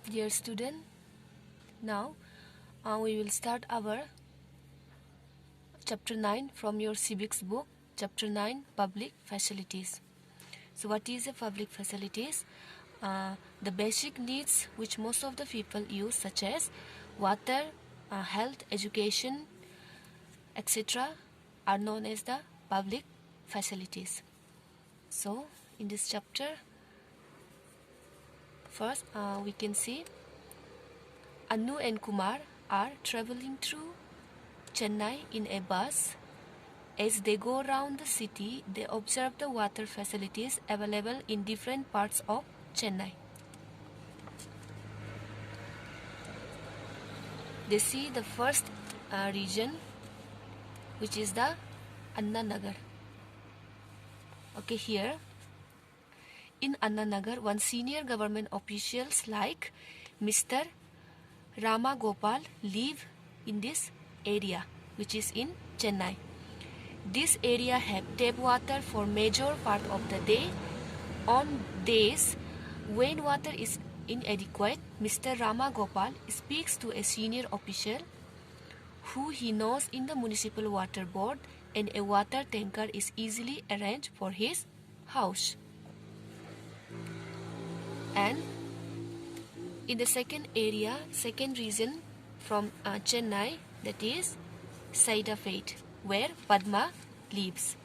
Dear student, now we will start our chapter 9 from your civics book, chapter 9, public facilities. So what is a public facilities? The basic needs which most of the people use, such as water, health, education, etc., are known as the public facilities. So in this chapter, first we can see Anu and Kumar are traveling through Chennai in a bus. As they go around the city, they observe the water facilities available in different parts of Chennai. They see the first region, which is the Anna Nagar. Okay, here in Anna Nagar, one senior government officials like Mr. Rama Gopal live in this area, which is in Chennai. This area have tap water for major part of the day. On days when water is inadequate, Mr. Rama Gopal speaks to a senior official who he knows in the municipal water board, and a water tanker is easily arranged for his house. And in the second region from Chennai, that is Saidapet, where Padma lives.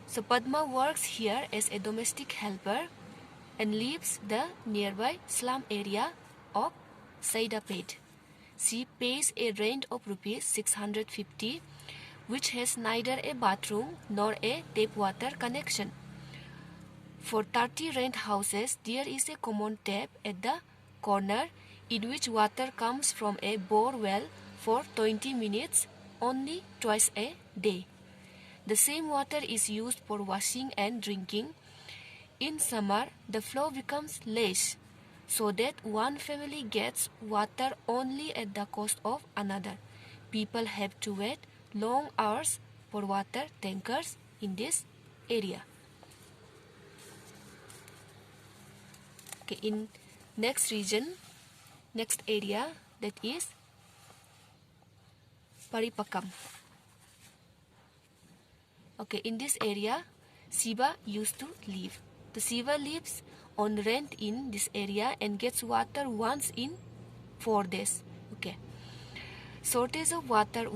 So Padma works here as a domestic helper and lives the nearby slum area of Saidapet. She pays a rent of rupees 650, which has neither a bathroom nor a tap water connection. For 30 rent houses, there is a common tap at the corner in which water comes from a bore well for 20 minutes only twice a day. The same water is used for washing and drinking. In summer, the flow becomes less, so that one family gets water only at the cost of another. People have to wait long hours for water tankers in this area. Okay, in next area, that is Paripakam. Okay, in this area, Shiva used to live. The Shiva lives on rent in this area and gets water once in 4 days. Okay. Shortage of water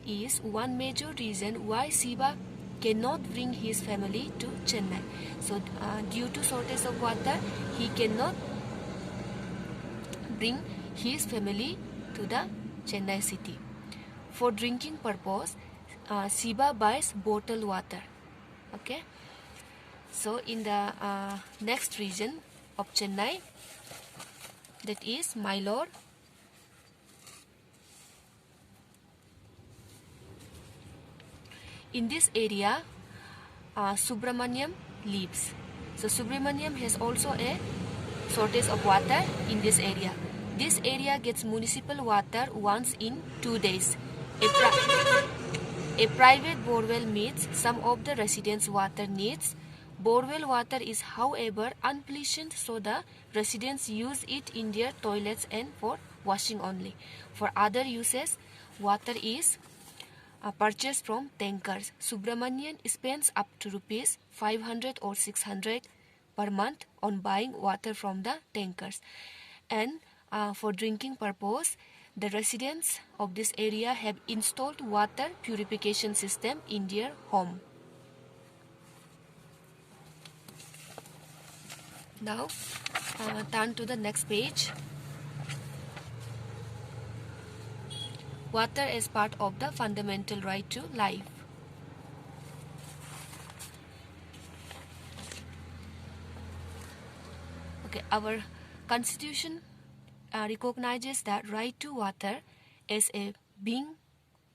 is one major reason why Shiva cannot bring his family to Chennai. So due to shortage of water, he cannot bring his family to the Chennai city. For drinking purpose, Shiva buys bottled water. Okay. So in the next region of Chennai, that is Mylor. In this area, Subramaniam lives. So Subramaniam has also a shortage of water in this area. This area gets municipal water once in 2 days. A private borewell meets some of the residents' water needs. Borewell water is, however, unpleasant, so the residents use it in their toilets and for washing only. For other uses, water is purchased from tankers. Subramanian spends up to rupees 500 or 600 per month on buying water from the tankers. And for drinking purpose, the residents of this area have installed water purification system in their home. Now turn to the next page. Water as part of the fundamental right to life. Okay, our constitution recognizes that right to water as a being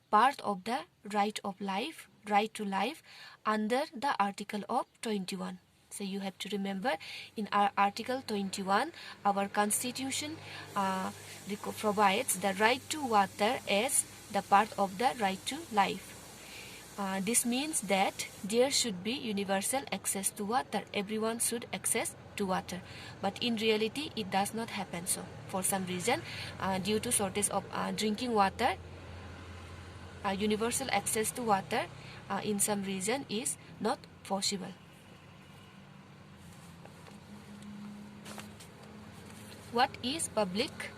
part of the right of life, right to life, under the Article of 21. So you have to remember, in our Article 21, our constitution provides the right to water as the part of the right to life. This means that there should be universal access to water. Everyone should access to water. But in reality, it does not happen so. For some reason, due to shortage of drinking water, universal access to water in some region is not possible. What is public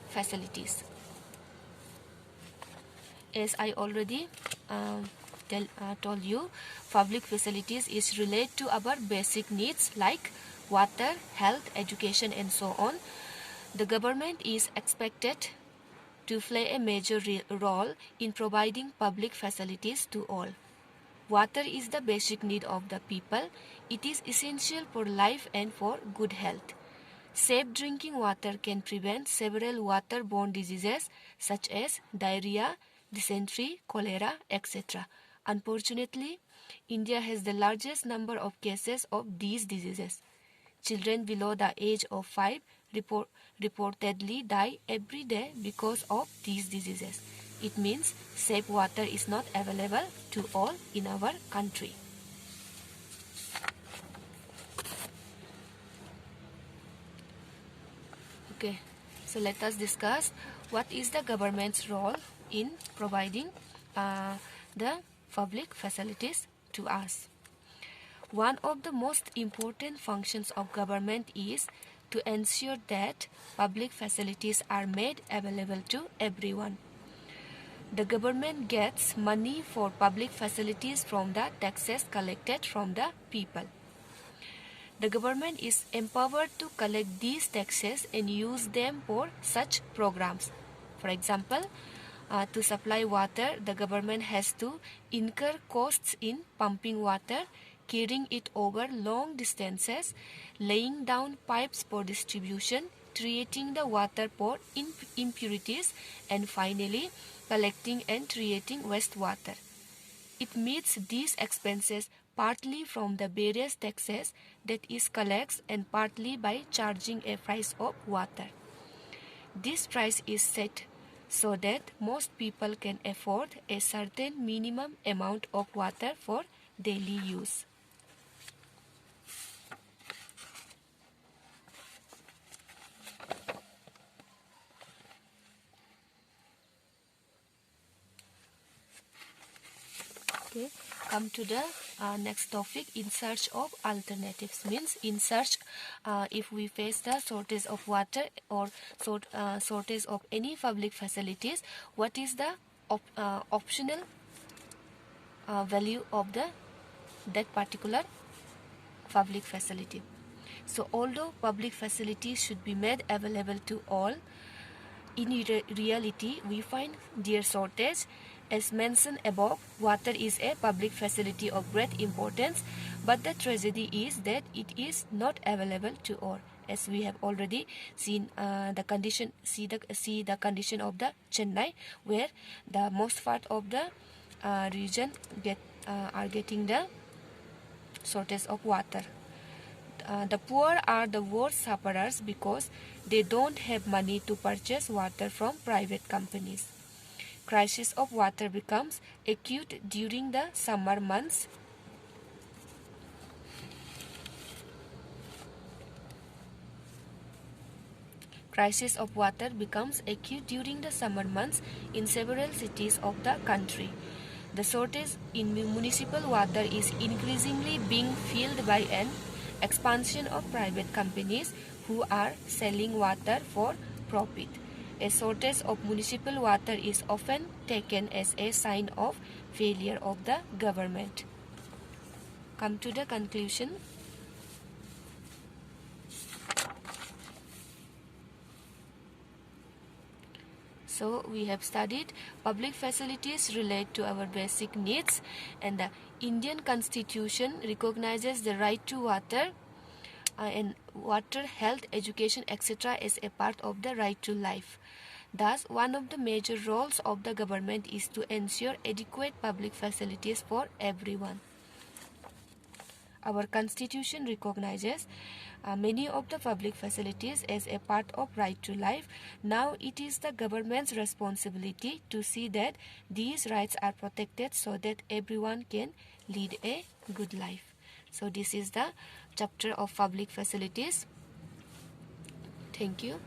facilities? As I already told you, public facilities is related to our basic needs like water, health, education, and so on. The government is expected to play a major role in providing public facilities to all. Water is the basic need of the people. It is essential for life and for good health. Safe drinking water can prevent several waterborne diseases such as diarrhea, dysentery, cholera, etc. Unfortunately, India has the largest number of cases of these diseases. Children below the age of 5 reportedly die every day because of these diseases. It means safe water is not available to all in our country. Okay, so let us discuss what is the government's role in providing the public facilities to us. One of the most important functions of government is to ensure that public facilities are made available to everyone. The government gets money for public facilities from the taxes collected from the people. The government is empowered to collect these taxes and use them for such programs. For example, to supply water, the government has to incur costs in pumping water, carrying it over long distances, laying down pipes for distribution, treating the water for impurities, and finally collecting and treating wastewater. It meets these expenses partly from the various taxes that it collects and partly by charging a price of water. This price is set so that most people can afford a certain minimum amount of water for daily use. Okay, come to the next topic, in search of alternatives. Means in search, if we face the shortage of water or shortage of any public facilities, what is the optional value of that particular public facility? So although public facilities should be made available to all, in reality we find their shortage. As mentioned above, water is a public facility of great importance, but the tragedy is that it is not available to all. As we have already seen the condition, see the condition of the ch-9, where the most part of the region are getting the shortage of water. The poor are the worst sufferers because they don't have money to purchase water from private companies. Crisis of water becomes acute during the summer months. Crisis of water becomes acute during the summer months in several cities of the country. The shortage in municipal water is increasingly being filled by an expansion of private companies who are selling water for profit. A shortage of municipal water is often taken as a sign of failure of the government. Come to the conclusion. So we have studied public facilities relate to our basic needs, and the Indian Constitution recognizes the right to water and water, health, education, etc. as a part of the right to life. Thus, one of the major roles of the government is to ensure adequate public facilities for everyone. our constitution recognizes many of the public facilities as a part of right to life. Now it is the government's responsibility to see that these rights are protected so that everyone can lead a good life. So this is the chapter of public facilities. Thank you.